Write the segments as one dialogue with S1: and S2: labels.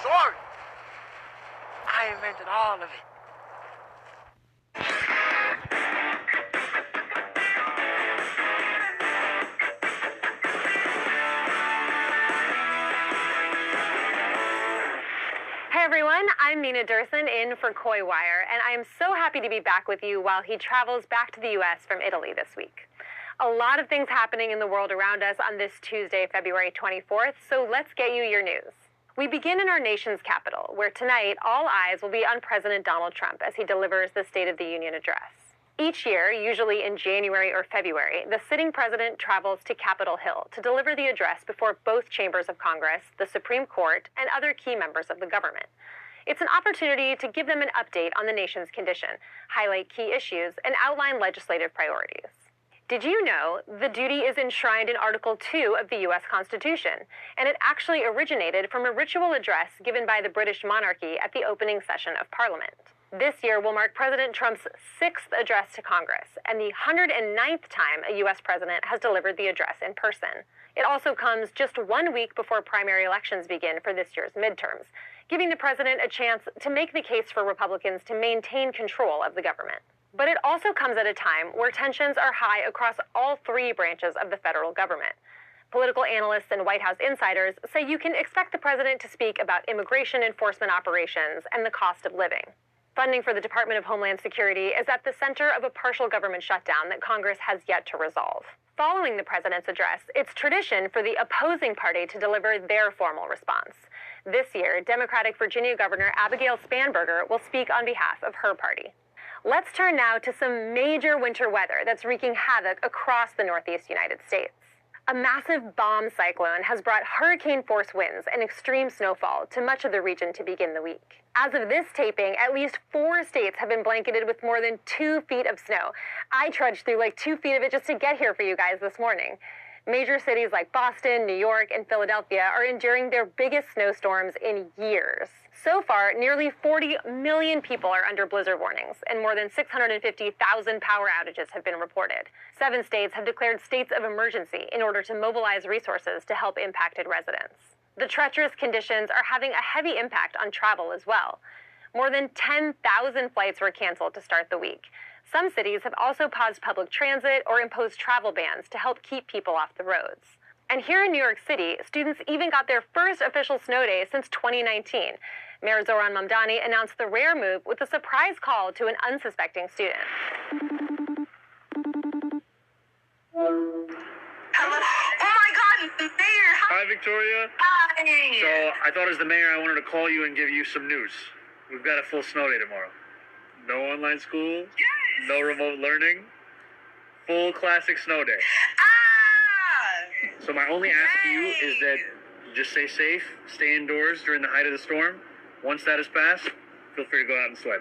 S1: Sorry. I invented all of it.
S2: Hey everyone, I'm Mina Durson in for Coy Wire, and I am so happy to be back with you while he travels back to the U.S. from Italy this week. A lot of things happening in the world around us on this Tuesday, February 24th, so let's get you your news. We begin in our nation's capital, where tonight all eyes will be on President Donald Trump as he delivers the State of the Union address. Each year, usually in January or February, the sitting president travels to Capitol Hill to deliver the address before both chambers of Congress, the Supreme Court, and other key members of the government. It's an opportunity to give them an update on the nation's condition, highlight key issues, and outline legislative priorities. Did you know the duty is enshrined in Article 2 of the U.S. Constitution, and it actually originated from a ritual address given by the British monarchy at the opening session of Parliament. This year will mark President Trump's 6th address to Congress and the 109th time a U.S. president has delivered the address in person. It also comes just 1 week before primary elections begin for this year's midterms, giving the president a chance to make the case for Republicans to maintain control of the government. But it also comes at a time where tensions are high across all three branches of the federal government. Political analysts and White House insiders say you can expect the president to speak about immigration enforcement operations and the cost of living. Funding for the Department of Homeland Security is at the center of a partial government shutdown that Congress has yet to resolve. Following the president's address, it's tradition for the opposing party to deliver their formal response. This year, Democratic Virginia Governor Abigail Spanberger will speak on behalf of her party. Let's turn now to some major winter weather that's wreaking havoc across the Northeast United States. A massive bomb cyclone has brought hurricane-force winds and extreme snowfall to much of the region to begin the week. As of this taping, at least 4 states have been blanketed with more than 2 feet of snow. I trudged through like 2 feet of it just to get here for you guys this morning. Major cities like Boston, New York, and Philadelphia are enduring their biggest snowstorms in years. So far, nearly 40 million people are under blizzard warnings, and more than 650,000 power outages have been reported. 7 states have declared states of emergency in order to mobilize resources to help impacted residents. The treacherous conditions are having a heavy impact on travel as well. More than 10,000 flights were canceled to start the week. Some cities have also paused public transit or imposed travel bans to help keep people off the roads. And here in New York City, students even got their first official snow day since 2019. Mayor Zoran Mamdani announced the rare move with a surprise call to an unsuspecting student.
S3: Hello? Oh my God, the mayor!
S4: Hi, Victoria.
S3: Hi!
S4: So, I thought as the mayor, I wanted to call you and give you some news. We've got a full snow day tomorrow. No online school.
S3: Yes!
S4: No remote learning. Full classic snow day.
S3: Ah!
S4: So my only ask to you is that you just stay safe, stay indoors during the height of the storm. Once that is passed, feel free to go out and sweat.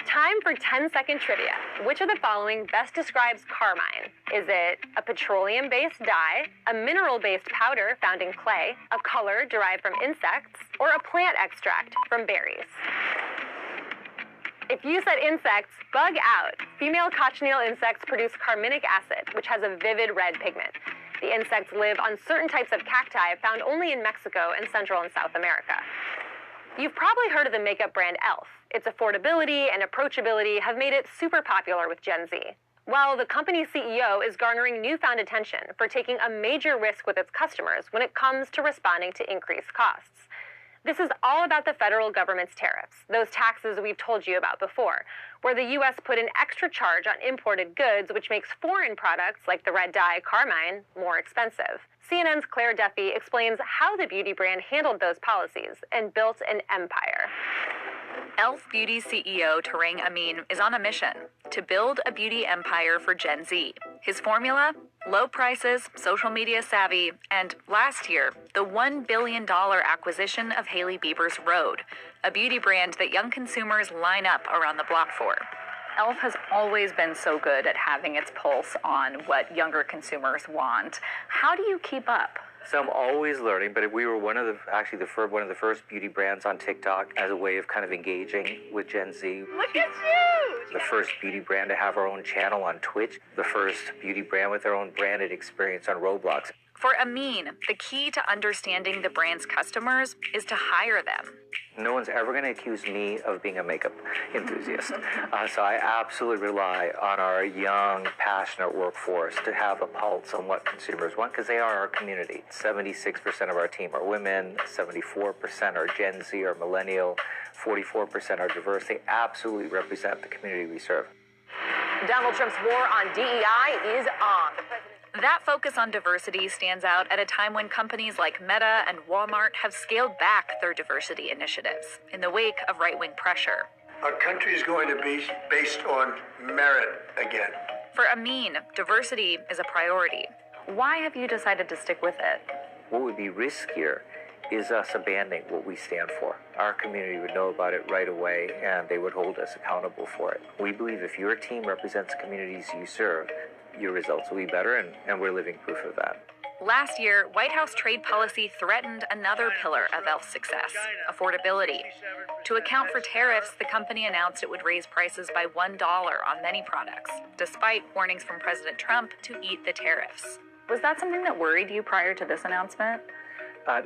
S2: Time for 10-second trivia. Which of the following best describes carmine? Is it a petroleum-based dye, a mineral-based powder found in clay, a color derived from insects, or a plant extract from berries? If you said insects, bug out. Female cochineal insects produce carminic acid, which has a vivid red pigment. The insects live on certain types of cacti found only in Mexico and Central and South America. You've probably heard of the makeup brand e.l.f. Its affordability and approachability have made it super popular with Gen Z. While the company's CEO is garnering newfound attention for taking a major risk with its customers when it comes to responding to increased costs. This is all about the federal government's tariffs, those taxes we've told you about before, where the U.S. put an extra charge on imported goods, which makes foreign products like the red dye carmine more expensive. CNN's Claire Duffy explains how the beauty brand handled those policies and built an empire.
S5: e.l.f. Beauty CEO Tarang Amin is on a mission to build a beauty empire for Gen Z. His formula? Low prices, social media savvy, and last year, the $1 billion acquisition of Hailey Bieber's Rhode, a beauty brand that young consumers line up around the block for. e.l.f. has always been so good at having its pulse on what younger consumers want. How do you keep up?
S6: So I'm always learning, but we were one of the first beauty brands on TikTok as a way of kind of engaging with Gen Z.
S3: Look at you!
S6: The first beauty brand to have our own channel on Twitch. The first beauty brand with our own branded experience on Roblox.
S5: For Amin, the key to understanding the brand's customers is to hire them.
S6: No one's ever going to accuse me of being a makeup enthusiast. So I absolutely rely on our young, passionate workforce to have a pulse on what consumers want, because they are our community. 76% of our team are women, 74% are Gen Z or millennial, 44% are diverse. They absolutely represent the community we serve.
S7: Donald Trump's war on DEI is on.
S5: That focus on diversity stands out at a time when companies like Meta and Walmart have scaled back their diversity initiatives in the wake of right-wing pressure.
S8: Our country is going to be based on merit again.
S5: For Amin, diversity is a priority.
S2: Why have you decided to stick with it?
S6: What would be riskier is us abandoning what we stand for. Our community would know about it right away, and they would hold us accountable for it. We believe if your team represents communities you serve, your results will be better, and we're living proof of that.
S5: Last year, White House trade policy threatened another pillar of e.l.f.'s success, affordability. To account for tariffs, the company announced it would raise prices by $1 on many products, despite warnings from President Trump to eat the tariffs.
S2: Was that something that worried you prior to this announcement?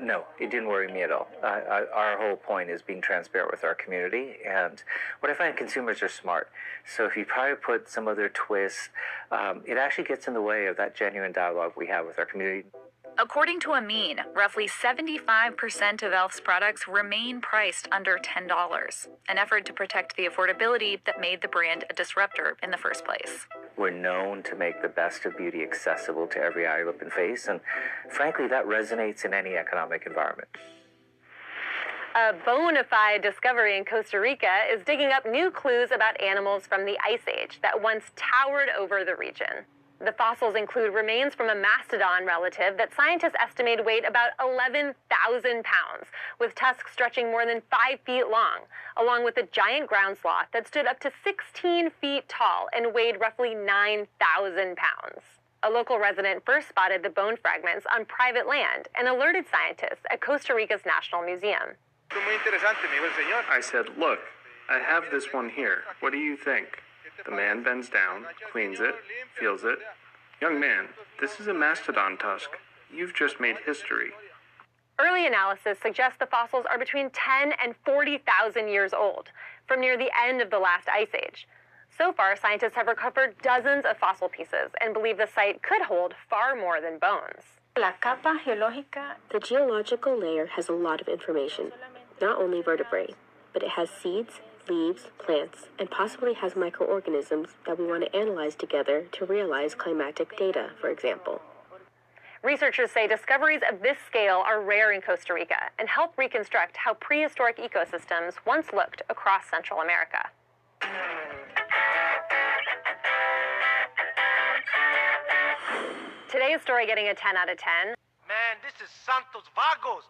S6: No, it didn't worry me at all. Our whole point is being transparent with our community, and what I find, consumers are smart. So if you probably put some other twists, it actually gets in the way of that genuine dialogue we have with our community.
S5: According to Amin, roughly 75% of e.l.f.'s products remain priced under $10, an effort to protect the affordability that made the brand a disruptor in the first place.
S6: We're known to make the best of beauty accessible to every eye, lip, and face, and frankly, that resonates in any economic environment.
S2: A bona fide discovery in Costa Rica is digging up new clues about animals from the Ice Age that once towered over the region. The fossils include remains from a mastodon relative that scientists estimate weighed about 11,000 pounds, with tusks stretching more than 5 feet long, along with a giant ground sloth that stood up to 16 feet tall and weighed roughly 9,000 pounds. A local resident first spotted the bone fragments on private land and alerted scientists at Costa Rica's National Museum.
S9: I said, look, I have this one here. What do you think? The man bends down, cleans it, feels it. Young man, this is a mastodon tusk. You've just made history.
S2: Early analysis suggests the fossils are between 10 and 40,000 years old, from near the end of the last ice age. So far, scientists have recovered dozens of fossil pieces and believe the site could hold far more than bones.
S10: The geological layer has a lot of information, not only vertebrae, but it has seeds, leaves, plants, and possibly has microorganisms that we want to analyze together to realize climatic data, for example.
S2: Researchers say discoveries of this scale are rare in Costa Rica and help reconstruct how prehistoric ecosystems once looked across Central America. Today's story getting a 10 out of 10.
S1: Man, this is Santos Vagos.